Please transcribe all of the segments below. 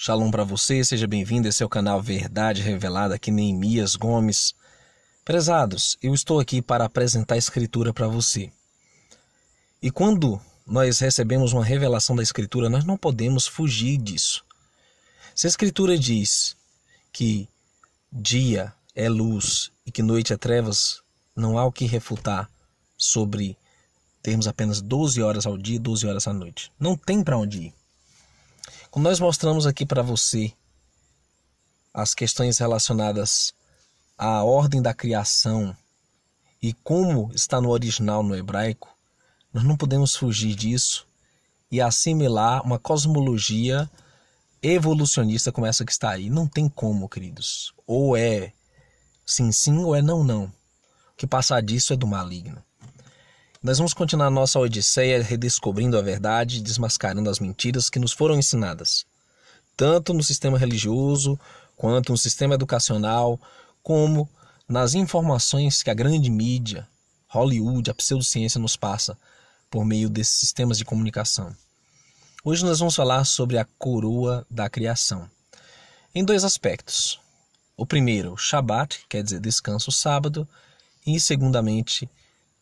Shalom para você, seja bem-vindo. Esse é o canal Verdade Revelada, aqui Neemias Gomes. Prezados, eu estou aqui para apresentar a Escritura para você. E quando nós recebemos uma revelação da Escritura, nós não podemos fugir disso. Se a Escritura diz que dia é luz e que noite é trevas, não há o que refutar sobre termos apenas 12 horas ao dia e 12 horas à noite. Não tem para onde ir. Como nós mostramos aqui para você as questões relacionadas à ordem da criação e como está no original no hebraico, nós não podemos fugir disso e assimilar uma cosmologia evolucionista como essa que está aí. Não tem como, queridos. Ou é sim, sim, ou é não, não. O que passar disso é do maligno. Nós vamos continuar a nossa odisseia redescobrindo a verdade e desmascarando as mentiras que nos foram ensinadas, tanto no sistema religioso, quanto no sistema educacional, como nas informações que a grande mídia, Hollywood, a pseudociência nos passa por meio desses sistemas de comunicação. Hoje nós vamos falar sobre a coroa da criação, em dois aspectos. O primeiro, Shabat, quer dizer descanso sábado, e segundamente,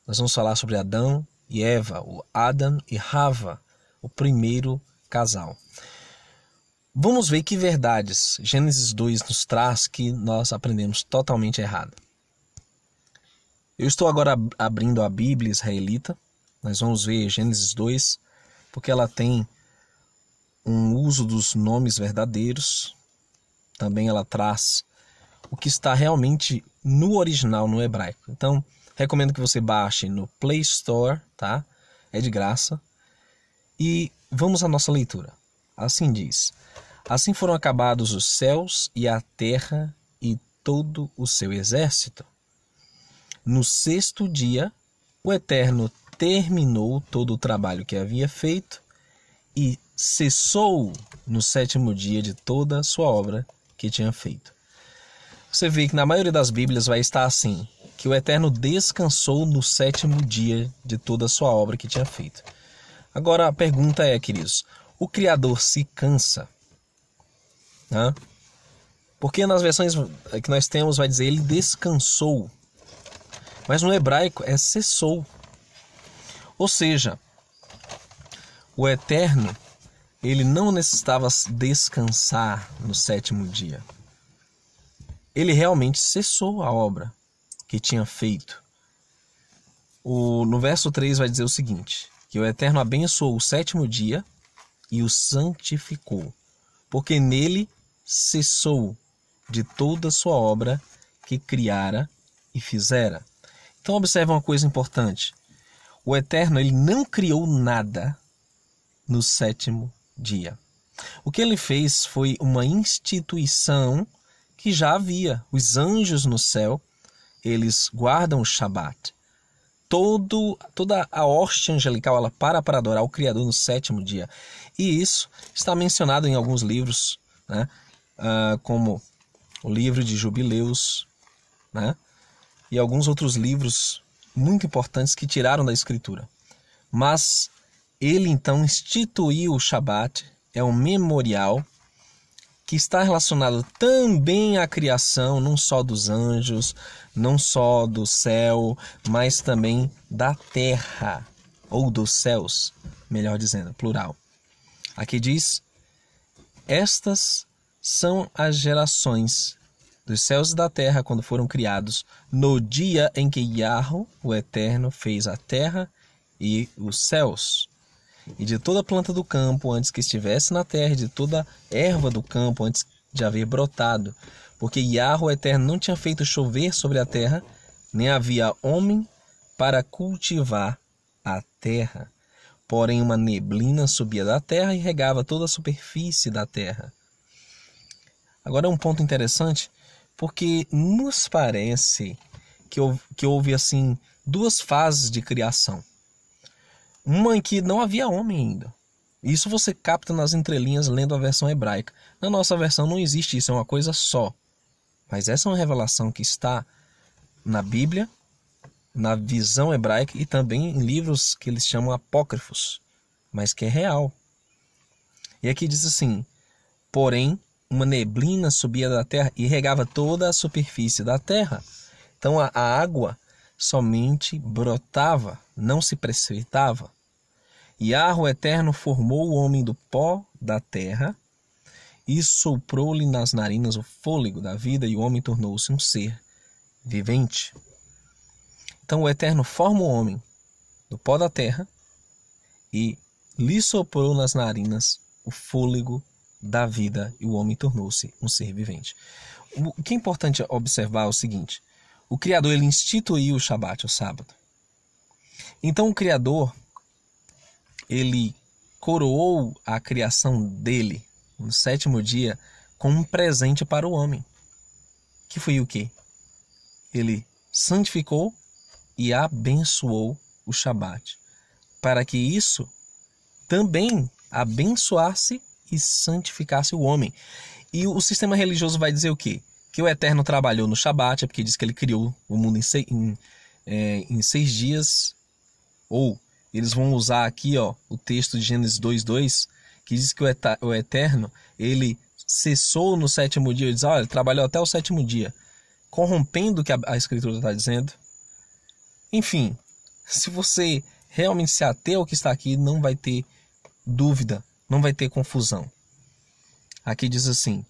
nós vamos falar sobre Adão e Eva, o Adam e Hava, o primeiro casal. Vamos ver que verdades Gênesis 2 nos traz que nós aprendemos totalmente errado. Eu estou agora abrindo a Bíblia israelita. Nós vamos ver Gênesis 2, porque ela tem um uso dos nomes verdadeiros. Também ela traz o que está realmente no original, no hebraico. Então, recomendo que você baixe no Play Store, tá? É de graça. E vamos à nossa leitura. Assim diz: assim foram acabados os céus e a terra e todo o seu exército. No sexto dia, o Eterno terminou todo o trabalho que havia feito e cessou no sétimo dia de toda a sua obra que tinha feito. Você vê que na maioria das Bíblias vai estar assim, que o Eterno descansou no sétimo dia de toda a sua obra que tinha feito. Agora a pergunta é, queridos, o Criador se cansa? Né? Porque nas versões que nós temos vai dizer ele descansou, mas no hebraico é cessou. Ou seja, o Eterno, ele não necessitava descansar no sétimo dia. Ele realmente cessou a obra que tinha feito. No verso 3 vai dizer o seguinte, que o Eterno abençoou o sétimo dia e o santificou, porque nele cessou de toda a sua obra que criara e fizera. Então observe uma coisa importante. O Eterno, ele não criou nada no sétimo dia. O que ele fez foi uma instituição que já havia. Os anjos no céu, eles guardam o Shabat. Toda a hoste angelical, ela para adorar o Criador no sétimo dia. E isso está mencionado em alguns livros, né? Como o livro de Jubileus, né? E alguns outros livros muito importantes que tiraram da Escritura. Mas ele então instituiu o Shabat, é um memorial que está relacionado também à criação, não só dos anjos, não só do céu, mas também da terra, ou dos céus, melhor dizendo, plural. Aqui diz, estas são as gerações dos céus e da terra quando foram criados, no dia em que Yahweh, o Eterno, fez a terra e os céus. E de toda planta do campo antes que estivesse na terra, e de toda erva do campo antes de haver brotado. Porque Yahweh, o Eterno, não tinha feito chover sobre a terra, nem havia homem para cultivar a terra. Porém, uma neblina subia da terra e regava toda a superfície da terra. Agora um ponto interessante, porque nos parece que houve assim duas fases de criação. Uma em que não havia homem ainda. Isso você capta nas entrelinhas lendo a versão hebraica. Na nossa versão não existe isso, é uma coisa só. Mas essa é uma revelação que está na Bíblia, na visão hebraica e também em livros que eles chamam apócrifos, mas que é real. E aqui diz assim, Porém, uma neblina subia da terra e regava toda a superfície da terra. Então a água somente brotava, não se precipitava. Yahweh, o Eterno, formou o homem do pó da terra e soprou-lhe nas narinas o fôlego da vida, e o homem tornou-se um ser vivente. Então o Eterno forma o homem do pó da terra e lhe soprou nas narinas o fôlego da vida, e o homem tornou-se um ser vivente. O que é importante observar é o seguinte: o Criador, ele instituiu o Shabat, o sábado. Então o Criador, ele coroou a criação dele no sétimo dia com um presente para o homem, que foi o quê? Ele santificou e abençoou o Shabat, para que isso também abençoasse e santificasse o homem. E o sistema religioso vai dizer o quê? Que o Eterno trabalhou no Shabat, é porque diz que ele criou o mundo em 6 dias. Ou eles vão usar aqui, ó, o texto de Gênesis 2:2, que diz que o Eterno, ele cessou no sétimo dia. Ele diz, olha, ele trabalhou até o sétimo dia, corrompendo o que a Escritura está dizendo. Enfim, se você realmente se ater ao que está aqui, não vai ter dúvida, não vai ter confusão. Aqui diz assim,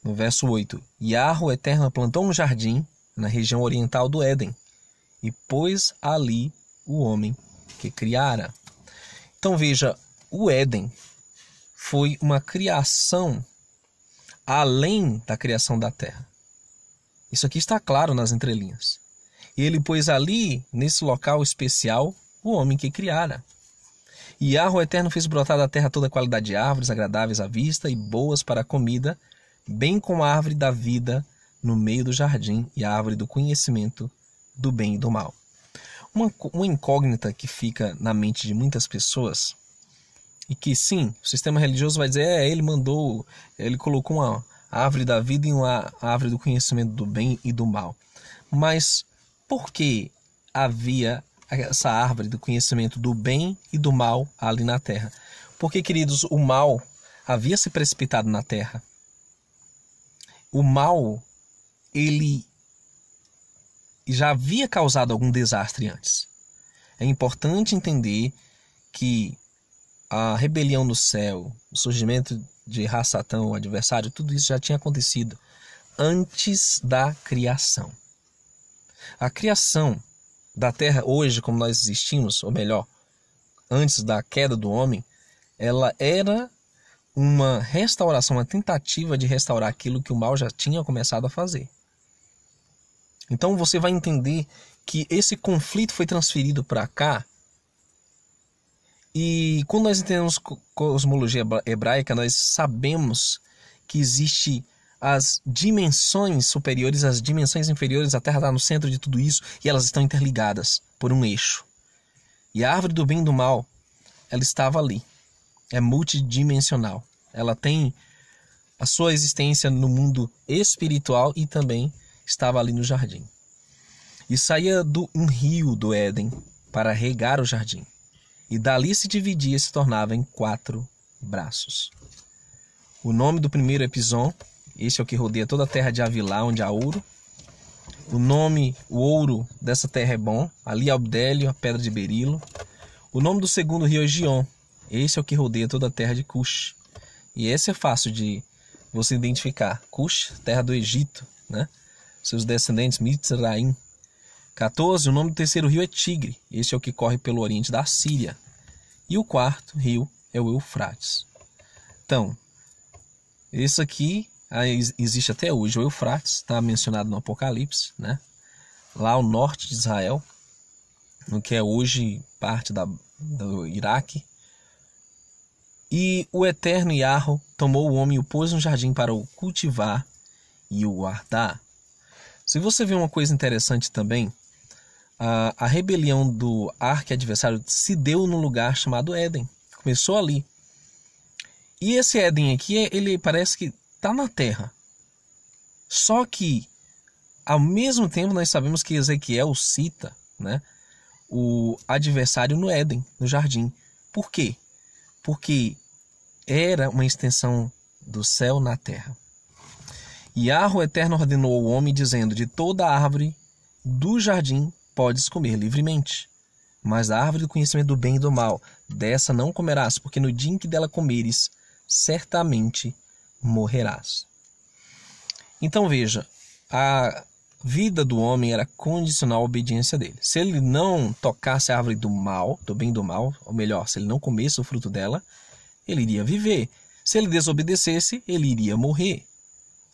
no verso 8: Yahweh, o Eterno, plantou um jardim na região oriental do Éden e pôs ali o homem que criara. Então veja, o Éden foi uma criação além da criação da terra. Isso aqui está claro nas entrelinhas. E ele pôs ali, nesse local especial, o homem que criara. E Yahweh, o Eterno, fez brotar da terra toda a qualidade de árvores agradáveis à vista e boas para a comida, bem como a árvore da vida no meio do jardim e a árvore do conhecimento do bem e do mal. Uma incógnita que fica na mente de muitas pessoas, e que sim, o sistema religioso vai dizer, ele colocou uma árvore da vida e uma árvore do conhecimento do bem e do mal. Mas por que havia essa árvore do conhecimento do bem e do mal ali na terra? Porque, queridos, o mal havia se precipitado na terra. O mal, ele já havia causado algum desastre antes. É importante entender que a rebelião no céu, o surgimento de Ra-Satã, o adversário, tudo isso já tinha acontecido antes da criação. A criação da terra hoje, como nós existimos, ou melhor, antes da queda do homem, ela era uma restauração, uma tentativa de restaurar aquilo que o mal já tinha começado a fazer. Então você vai entender que esse conflito foi transferido para cá. E quando nós entendemos cosmologia hebraica, nós sabemos que existe as dimensões superiores, as dimensões inferiores. A Terra está no centro de tudo isso e elas estão interligadas por um eixo. E a árvore do bem e do mal, ela estava ali. É multidimensional. Ela tem a sua existência no mundo espiritual e também estava ali no jardim. E saía um rio do Éden para regar o jardim. E dali se dividia e se tornava em 4 braços. O nome do primeiro é Pison. Esse é o que rodeia toda a terra de Avilá, onde há ouro. O ouro dessa terra é bom. Ali há o bdélio, a pedra de berilo. O nome do segundo rio é Gion. Esse é o que rodeia toda a terra de Cush. E esse é fácil de você identificar. Cush, terra do Egito, né? Seus descendentes, Mitzraim. 14, o nome do terceiro rio é Tigre. Esse é o que corre pelo oriente da Síria. E o quarto rio é o Eufrates. Então, isso aqui existe até hoje. O Eufrates está mencionado no Apocalipse, né? Lá ao norte de Israel, no que é hoje parte do Iraque. E o eterno Yahweh tomou o homem e o pôs no jardim para o cultivar e o guardar. Se você vê uma coisa interessante também, a rebelião do arqui-adversário se deu num lugar chamado Éden. Começou ali. E esse Éden aqui, ele parece que está na terra. Só que, ao mesmo tempo, nós sabemos que Ezequiel cita, né, o adversário no Éden, no jardim. Por quê? Porque era uma extensão do céu na terra. E Yahweh o Eterno ordenou ao homem, dizendo: de toda árvore do jardim podes comer livremente, mas da árvore do conhecimento do bem e do mal, dessa não comerás, porque no dia em que dela comeres, certamente morrerás. Então veja, a vida do homem era condicional à obediência dele. Se ele não tocasse a árvore do mal, do bem e do mal, ou melhor, se ele não comesse o fruto dela, ele iria viver. Se ele desobedecesse, ele iria morrer.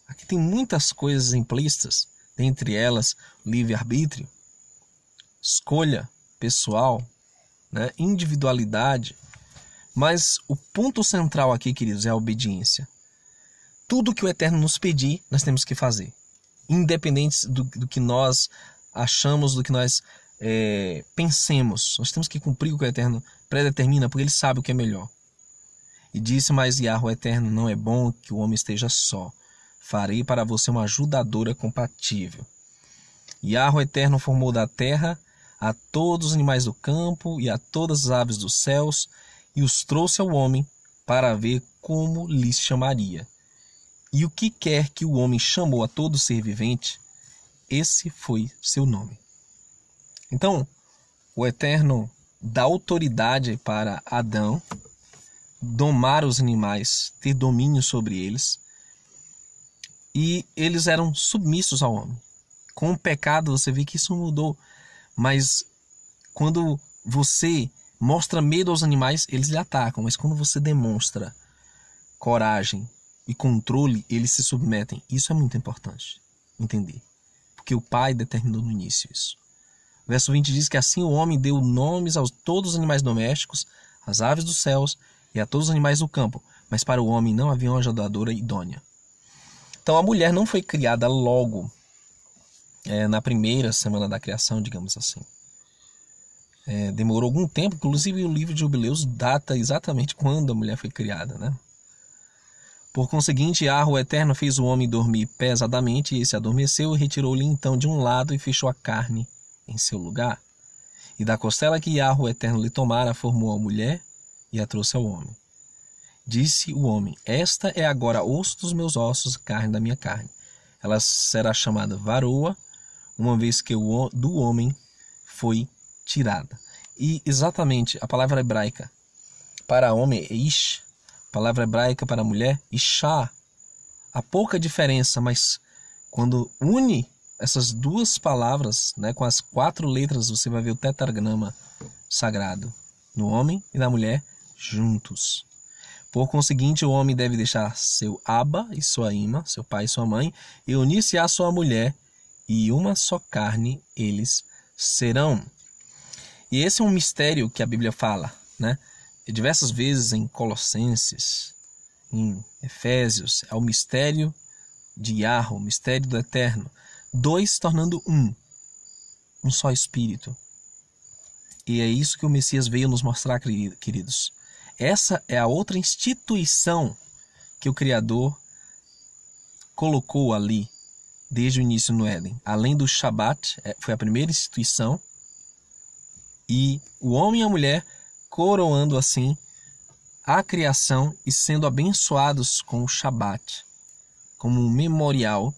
Aqui tem muitas coisas implícitas, dentre elas livre-arbítrio, escolha pessoal, né, individualidade. Mas o ponto central aqui, queridos, é a obediência. Tudo que o Eterno nos pedir, nós temos que fazer. Independente do que nós achamos, do que nós pensemos. Nós temos que cumprir o que o Eterno predetermina, porque Ele sabe o que é melhor. E disse mais Yahweh o Eterno: não é bom que o homem esteja só. Farei para você uma ajudadora compatível. Yahweh o Eterno formou da terra a todos os animais do campo e a todas as aves dos céus, e os trouxe ao homem para ver como lhes chamaria. E o que quer que o homem chamou a todo ser vivente, esse foi seu nome. Então, o Eterno dá autoridade para Adão domar os animais, ter domínio sobre eles, e eles eram submissos ao homem. Com o pecado, você vê que isso mudou, mas quando você mostra medo aos animais, eles lhe atacam, mas quando você demonstra coragem e controle, eles se submetem. Isso é muito importante entender, porque o Pai determinou no início isso. Verso 20 diz que assim o homem deu nomes a todos os animais domésticos, às aves dos céus e a todos os animais do campo, mas para o homem não havia uma ajudadora idônea. Então a mulher não foi criada logo na primeira semana da criação, digamos assim. Demorou algum tempo, inclusive o livro de Jubileus data exatamente quando a mulher foi criada, né? Por conseguinte, Yahweh o Eterno fez o homem dormir pesadamente, e esse adormeceu, e retirou-lhe então de um lado e fechou a carne em seu lugar. E da costela que Yahweh o Eterno lhe tomara, formou a mulher e a trouxe ao homem. Disse o homem: esta é agora osso dos meus ossos, carne da minha carne. Ela será chamada varoa, uma vez que do homem foi tirada. E exatamente a palavra hebraica para homem é ish, a palavra hebraica para mulher, ishá. Há pouca diferença, mas quando une essas duas palavras, né, com as 4 letras, você vai ver o tetragrama sagrado no homem e na mulher juntos. Por conseguinte, o homem deve deixar seu Abba e sua Ima, seu pai e sua mãe, e unir-se à sua mulher, e uma só carne eles serão. E esse é um mistério que a Bíblia fala, né? Diversas vezes em Colossenses, em Efésios, é o mistério de Yahweh, o mistério do Eterno. 2 se tornando um só Espírito. E é isso que o Messias veio nos mostrar, queridos. Essa é a outra instituição que o Criador colocou ali, desde o início no Éden. Além do Shabat, foi a primeira instituição, e o homem e a mulher coroando assim a criação e sendo abençoados com o Shabat, como um memorial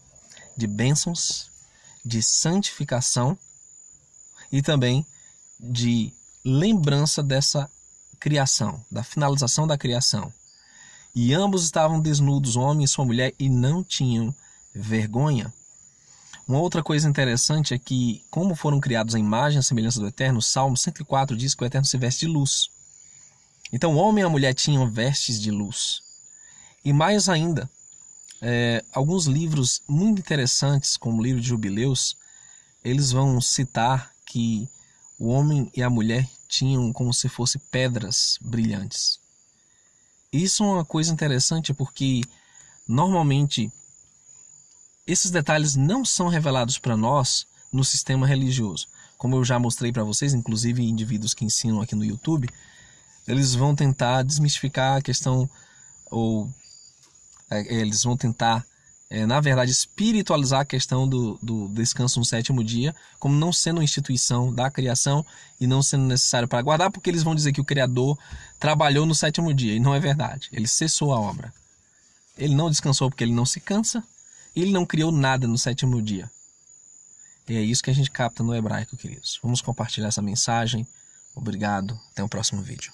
de bênçãos, de santificação e também de lembrança dessa criação, da finalização da criação. E ambos estavam desnudos, o homem e sua mulher, e não tinham vergonha. Uma outra coisa interessante é que, como foram criados à imagem e semelhança do Eterno, o Salmo 104 diz que o Eterno se veste de luz. Então o homem e a mulher tinham vestes de luz. E mais ainda, alguns livros muito interessantes, como o livro de Jubileus, eles vão citar que o homem e a mulher tinham como se fossem pedras brilhantes. Isso é uma coisa interessante porque, normalmente, esses detalhes não são revelados para nós no sistema religioso. Como eu já mostrei para vocês, inclusive indivíduos que ensinam aqui no YouTube, eles vão tentar desmistificar a questão, ou eles vão tentar, na verdade, espiritualizar a questão do descanso no 7º dia, como não sendo uma instituição da criação e não sendo necessário para guardar, porque eles vão dizer que o Criador trabalhou no 7º dia, e não é verdade. Ele cessou a obra. Ele não descansou porque ele não se cansa. E ele não criou nada no sétimo dia. E é isso que a gente capta no hebraico, queridos. Vamos compartilhar essa mensagem. Obrigado. Até o próximo vídeo.